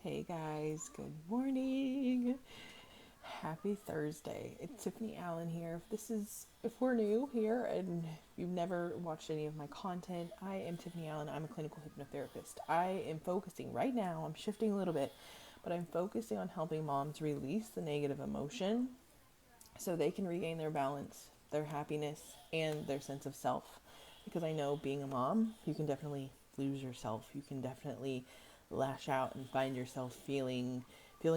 Hey guys, good morning. Happy Thursday. It's Tiffany Allen here. If we're new here and you've never watched any of my content, I am Tiffany Allen. I'm a clinical hypnotherapist. I am focusing right now, I'm shifting a little bit, but I'm focusing on helping moms release the negative emotion so they can regain their balance, their happiness, and their sense of self. Because I know being a mom, you can definitely lose yourself. You can definitely lash out and find yourself feeling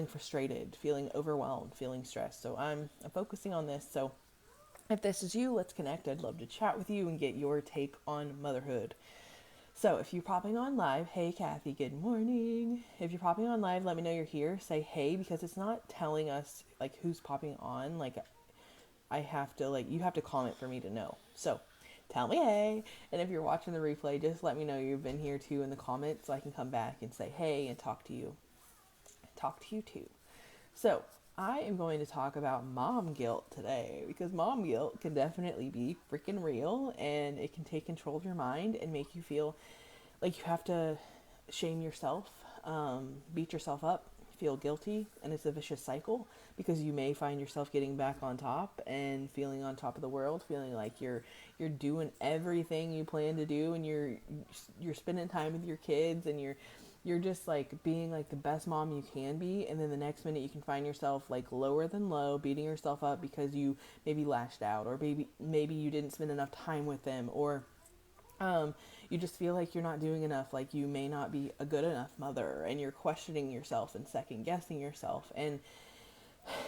frustrated, feeling overwhelmed, feeling stressed. So I'm focusing on this. So if this is you, let's connect. I'd love to chat with you and get your take on motherhood. So if you're popping on live, hey Kathy, good morning. If you're popping on live, let me know you're here. Say hey because it's not telling us like who's popping on. Like I have to you have to comment for me to know. So tell me hey. And if you're watching the replay, just let me know you've been here too in the comments so I can come back and say hey and talk to you. Talk to you too. So I am going to talk about mom guilt today because mom guilt can definitely be freaking real and it can take control of your mind and make you feel like you have to shame yourself, beat yourself up, feel guilty, and it's a vicious cycle because you may find yourself getting back on top and feeling on top of the world, feeling like you're doing everything you plan to do, and you're spending time with your kids, and you're just like being like the best mom you can be, and then the next minute you can find yourself like lower than low, beating yourself up because you maybe lashed out, or maybe you didn't spend enough time with them, or you just feel like you're not doing enough, like you may not be a good enough mother, and you're questioning yourself and second guessing yourself. And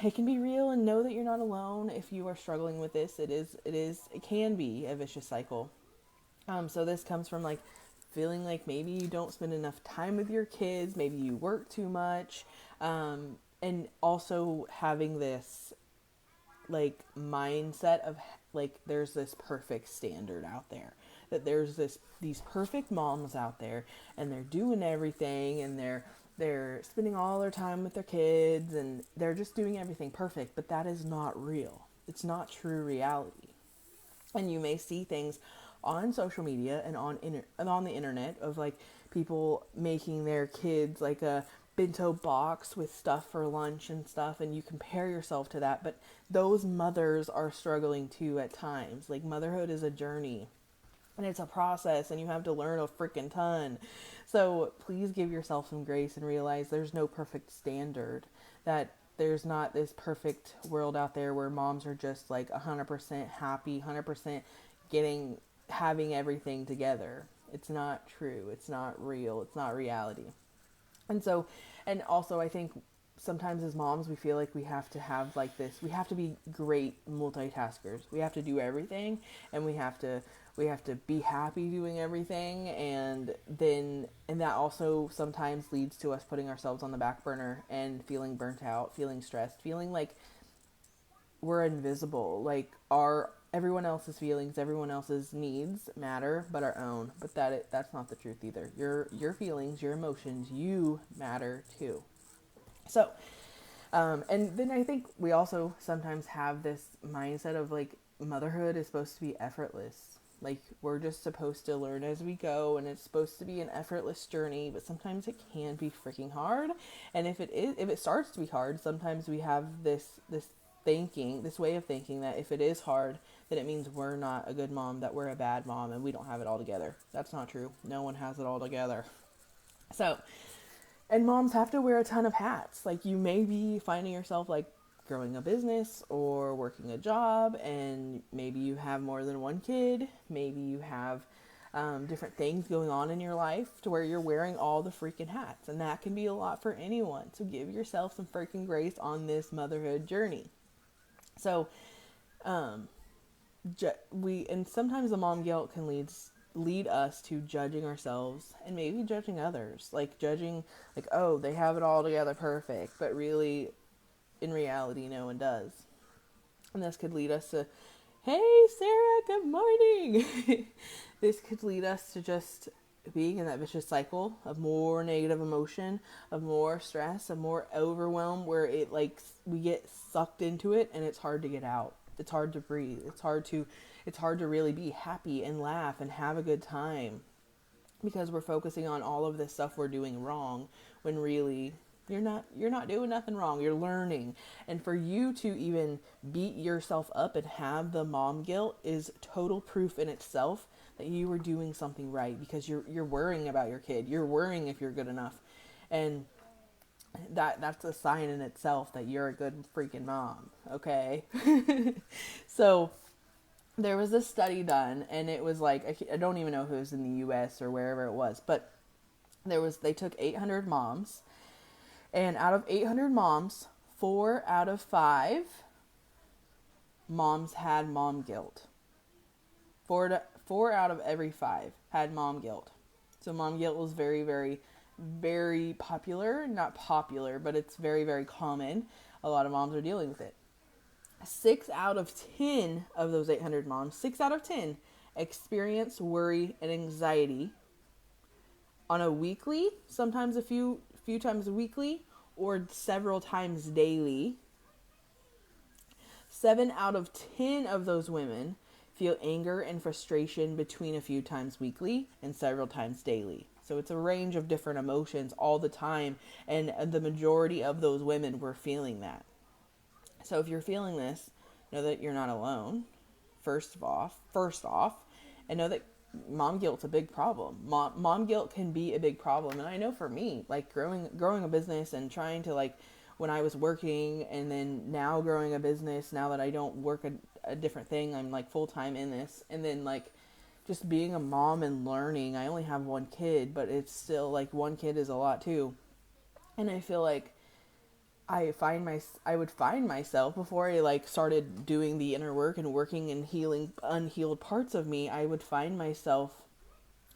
it can be real, and know that you're not alone if you are struggling with this. It can be a vicious cycle. So this comes from like feeling like maybe you don't spend enough time with your kids, maybe you work too much, and also having this like mindset of like there's this perfect standard out there, that there's these perfect moms out there and they're doing everything, and they're spending all their time with their kids and they're just doing everything perfect, but that is not real. It's not true reality. And you may see things on social media and on the internet of like people making their kids like a bento box with stuff for lunch and stuff, and you compare yourself to that, but those mothers are struggling too at times. Like motherhood is a journey and it's a process, and you have to learn a freaking ton. So please give yourself some grace and realize there's no perfect standard, that there's not this perfect world out there where moms are just like 100% happy, 100% having everything together. It's not true. It's not real. It's not reality. And so, and also, I think sometimes as moms, we feel like we have to have like this, we have to be great multitaskers. We have to do everything, and we have to be happy doing everything, and that also sometimes leads to us putting ourselves on the back burner and feeling burnt out, feeling stressed, feeling like we're invisible, like our everyone else's feelings, everyone else's needs matter but our own. But that's not the truth either. Your feelings, your emotions, you matter too. So and then I think we also sometimes have this mindset of like motherhood is supposed to be effortless. Like we're just supposed to learn as we go, and it's supposed to be an effortless journey, but sometimes it can be freaking hard. And if it starts to be hard, sometimes we have this way of thinking that if it is hard, then it means we're not a good mom, that we're a bad mom, and we don't have it all together. That's not true. No one has it all together. So, and moms have to wear a ton of hats. Like you may be finding yourself like growing a business or working a job, and maybe you have more than one kid. Maybe you have different things going on in your life to where you're wearing all the freaking hats, and that can be a lot for anyone. So give yourself some freaking grace on this motherhood journey. So we and sometimes the mom guilt can lead us to judging ourselves and maybe judging others, like judging like, oh, they have it all together perfect, but really in reality no one does. And this could lead us to, hey Sarah, good morning. This could lead us to just being in that vicious cycle of more negative emotion, of more stress, of more overwhelm, where it like we get sucked into it and it's hard to get out. It's hard to breathe. It's hard to really be happy and laugh and have a good time because we're focusing on all of this stuff we're doing wrong, when really You're not doing nothing wrong. You're learning. And for you to even beat yourself up and have the mom guilt is total proof in itself that you were doing something right, because you're worrying about your kid. You're worrying if you're good enough. And that's a sign in itself that you're a good freaking mom, okay? So there was a study done, and it was like, I don't even know if it was in the US or wherever it was, but they took 800 moms, and out of 800 moms, 4 out of 5 moms had mom guilt. Four out of every 5 had mom guilt. So mom guilt was very, very, very popular. Not popular, but it's very, very common. A lot of moms are dealing with it. 6 out of 10 of those 800 moms, 6 out of 10 experience worry and anxiety on a weekly, sometimes a few times weekly, or several times daily. 7 out of 10 of those women feel anger and frustration between a few times weekly and several times daily. So it's a range of different emotions all the time, and the majority of those women were feeling that. So if you're feeling this, know that you're not alone, first off, and know that mom guilt's a big problem. Mom guilt can be a big problem. And I know for me, like growing a business and trying to, like, when I was working, and then now growing a business, now that I don't work a different thing, I'm like full-time in this, and then like just being a mom and learning. I only have one kid, but it's still like one kid is a lot too. And I feel like I would find myself, before I like started doing the inner work and working and healing unhealed parts of me, I would find myself,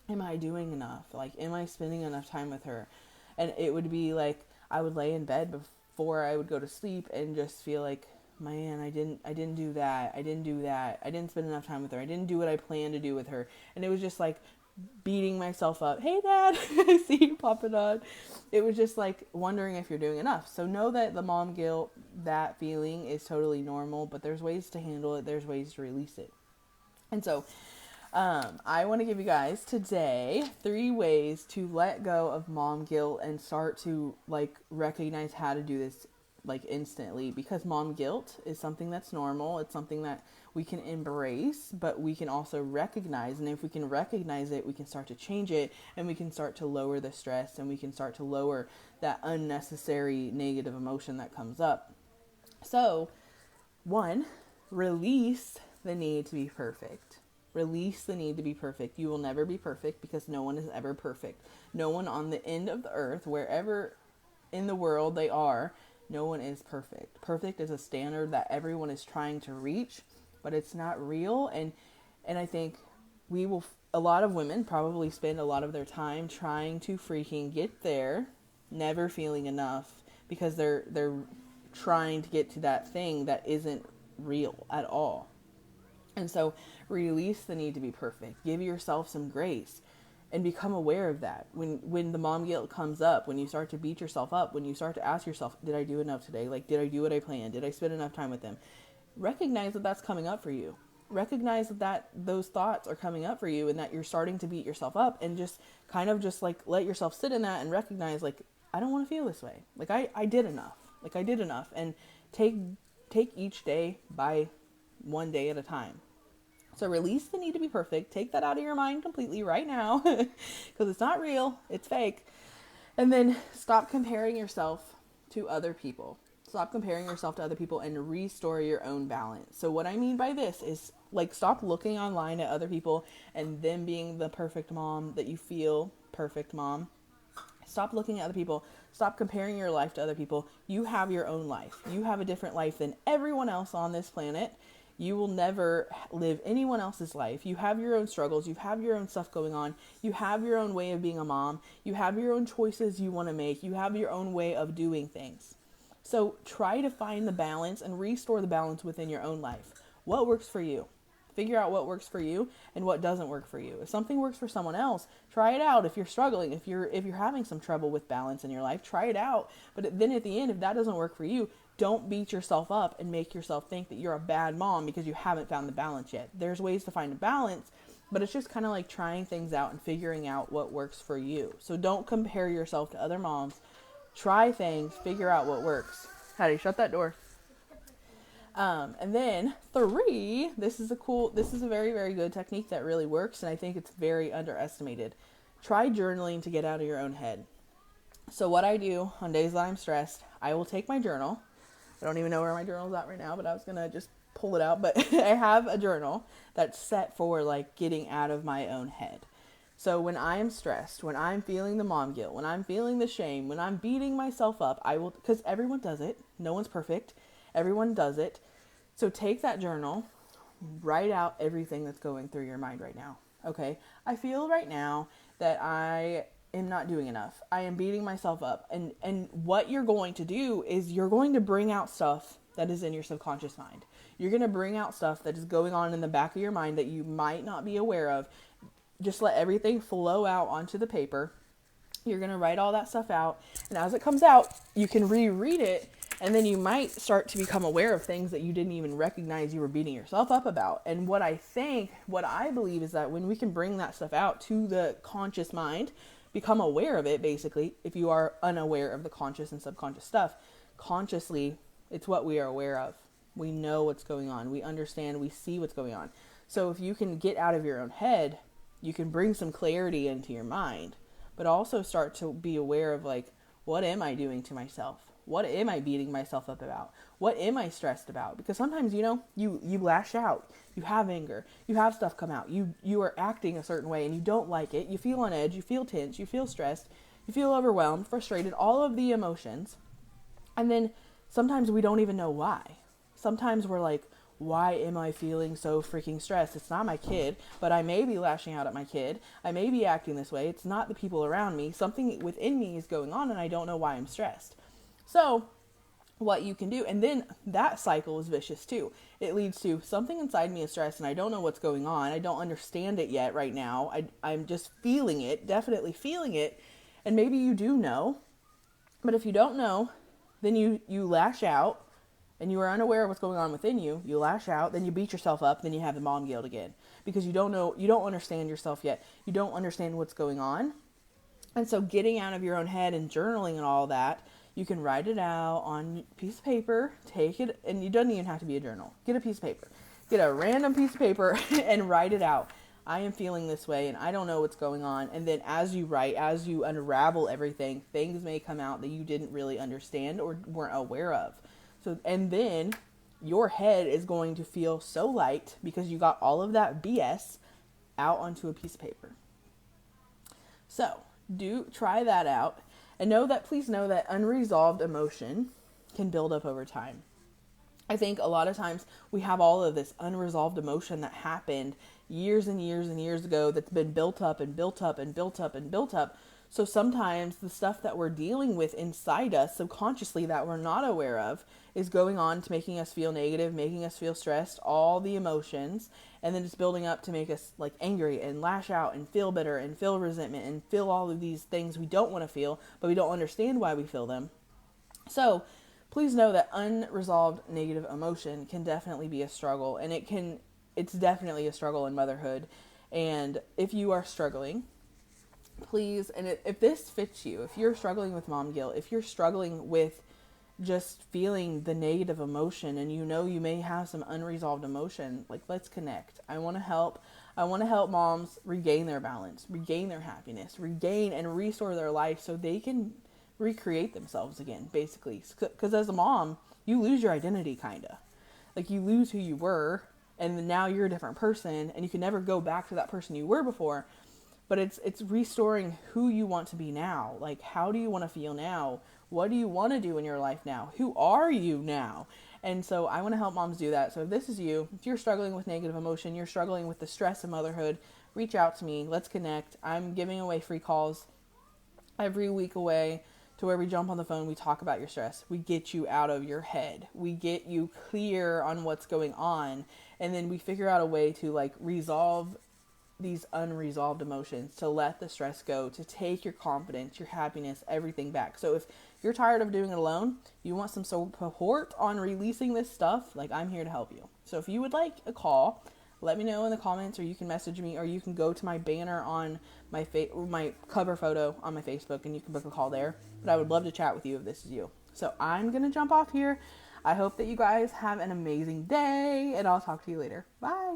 am I doing enough? Like, am I spending enough time with her? And it would be like, I would lay in bed before I would go to sleep and just feel like, man, I didn't do that. I didn't spend enough time with her. I didn't do what I planned to do with her. And it was just like beating myself up. Hey, Dad, I see you popping on. It was just like wondering if you're doing enough. So know that the mom guilt, that feeling is totally normal, but there's ways to handle it. There's ways to release it. And so I want to give you guys today 3 ways to let go of mom guilt and start to like recognize how to do this like instantly, because mom guilt is something that's normal. It's something that we can embrace, but we can also recognize. And if we can recognize it, we can start to change it, and we can start to lower the stress, and we can start to lower that unnecessary negative emotion that comes up. So 1, release the need to be perfect. Release the need to be perfect. You will never be perfect, because no one is ever perfect. No one on the end of the earth, wherever in the world they are, no one is perfect. Perfect is a standard that everyone is trying to reach, but it's not real. And I think a lot of women probably spend a lot of their time trying to freaking get there, never feeling enough, because they're trying to get to that thing that isn't real at all. And so release the need to be perfect. Give yourself some grace and become aware of that. When the mom guilt comes up, when you start to beat yourself up, when you start to ask yourself, did I do enough today? Like, did I do what I planned? Did I spend enough time with them? Recognize that that's coming up for you. Recognize that those thoughts are coming up for you, and that you're starting to beat yourself up, and just kind of just like let yourself sit in that and recognize, like, I don't want to feel this way. Like I did enough. Like I did enough. And take each day by one day at a time. So release the need to be perfect. Take that out of your mind completely right now, because it's not real. It's fake. And then stop comparing yourself to other people. Stop comparing yourself to other people and restore your own balance. So what I mean by this is, like, stop looking online at other people and them being the perfect mom that you feel, perfect mom. Stop looking at other people. Stop comparing your life to other people. You have your own life. You have a different life than everyone else on this planet. You will never live anyone else's life. You have your own struggles. You have your own stuff going on. You have your own way of being a mom. You have your own choices you want to make. You have your own way of doing things. So try to find the balance and restore the balance within your own life. What works for you? Figure out what works for you and what doesn't work for you. If something works for someone else, try it out. If you're struggling, if you're having some trouble with balance in your life, try it out. But then at the end, if that doesn't work for you, don't beat yourself up and make yourself think that you're a bad mom because you haven't found the balance yet. There's ways to find a balance, but it's just kind of like trying things out and figuring out what works for you. So don't compare yourself to other moms. Try things, figure out what works. Hattie, shut that door. And then 3, this is a very, very good technique that really works, and I think it's very underestimated. Try journaling to get out of your own head. So what I do on days that I'm stressed, I will take my journal. I don't even know where my journal's at right now, but I was going to just pull it out. But I have a journal that's set for like getting out of my own head. So when I am stressed, when I'm feeling the mom guilt, when I'm feeling the shame, when I'm beating myself up, I will, because everyone does it. No one's perfect. Everyone does it. So take that journal, write out everything that's going through your mind right now. Okay, I feel right now that I am not doing enough. I am beating myself up. And what you're going to do is you're going to bring out stuff that is in your subconscious mind. You're going to bring out stuff that is going on in the back of your mind that you might not be aware of. Just let everything flow out onto the paper. You're going to write all that stuff out. And as it comes out, you can reread it. And then you might start to become aware of things that you didn't even recognize you were beating yourself up about. And what I believe is that when we can bring that stuff out to the conscious mind, become aware of it, basically, if you are unaware of the conscious and subconscious stuff, consciously, it's what we are aware of. We know what's going on. We understand, we see what's going on. So if you can get out of your own head, you can bring some clarity into your mind, but also start to be aware of like, what am I doing to myself? What am I beating myself up about? What am I stressed about? Because sometimes, you lash out, you have anger, you have stuff come out, you are acting a certain way and you don't like it. You feel on edge, you feel tense, you feel stressed, you feel overwhelmed, frustrated, all of the emotions. And then sometimes we don't even know why. Sometimes we're like, why am I feeling so freaking stressed? It's not my kid, but I may be lashing out at my kid. I may be acting this way. It's not the people around me. Something within me is going on and I don't know why I'm stressed. So what you can do, and then that cycle is vicious too. It leads to something inside me is stressed and I don't know what's going on. I don't understand it yet right now. I'm just feeling it, definitely feeling it. And maybe you do know, but if you don't know, then you lash out and you are unaware of what's going on within you. You lash out, then you beat yourself up, then you have the mom guilt again because you don't know, you don't understand yourself yet. You don't understand what's going on. And so getting out of your own head and journaling and all that, you can write it out on a piece of paper, take it, and it doesn't even have to be a journal. Get a piece of paper. Get a random piece of paper and write it out. I am feeling this way and I don't know what's going on. And then as you write, as you unravel everything, things may come out that you didn't really understand or weren't aware of. So, and then your head is going to feel so light because you got all of that BS out onto a piece of paper. So try that out. And please know that unresolved emotion can build up over time. I think a lot of times we have all of this unresolved emotion that happened years and years and years ago that's been built up and built up and built up and built up. So sometimes the stuff that we're dealing with inside us subconsciously that we're not aware of is going on to making us feel negative, making us feel stressed, all the emotions, and then it's building up to make us like angry and lash out and feel bitter and feel resentment and feel all of these things we don't want to feel, but we don't understand why we feel them. So please know that unresolved negative emotion can definitely be a struggle, and it's definitely a struggle in motherhood. And if you are struggling, please, and if this fits you, if you're struggling with mom guilt, if you're struggling with just feeling the negative emotion and you may have some unresolved emotion, like, let's connect. I want to help moms regain their balance, regain their happiness, regain and restore their life so they can recreate themselves again, basically. Because as a mom, you lose your identity, kind of. Like, you lose who you were, and now you're a different person, and you can never go back to that person you were before. But it's restoring who you want to be now. Like, how do you want to feel now? What do you want to do in your life now? Who are you now? And so I want to help moms do that. So if this is you, if you're struggling with negative emotion, you're struggling with the stress of motherhood, reach out to me. Let's connect. I'm giving away free calls every week away to where we jump on the phone. We talk about your stress. We get you out of your head. We get you clear on what's going on. And then we figure out a way to like resolve these unresolved emotions, to let the stress go, to take your confidence, your happiness, everything back. So if you're tired of doing it alone, you want some support on releasing this stuff, like, I'm here to help you. So if you would like a call, let me know in the comments, or you can message me, or you can go to my banner on my cover photo on my Facebook, and you can book a call there. But I would love to chat with you if this is you. So I'm going to jump off here. I hope that you guys have an amazing day, and I'll talk to you later. Bye.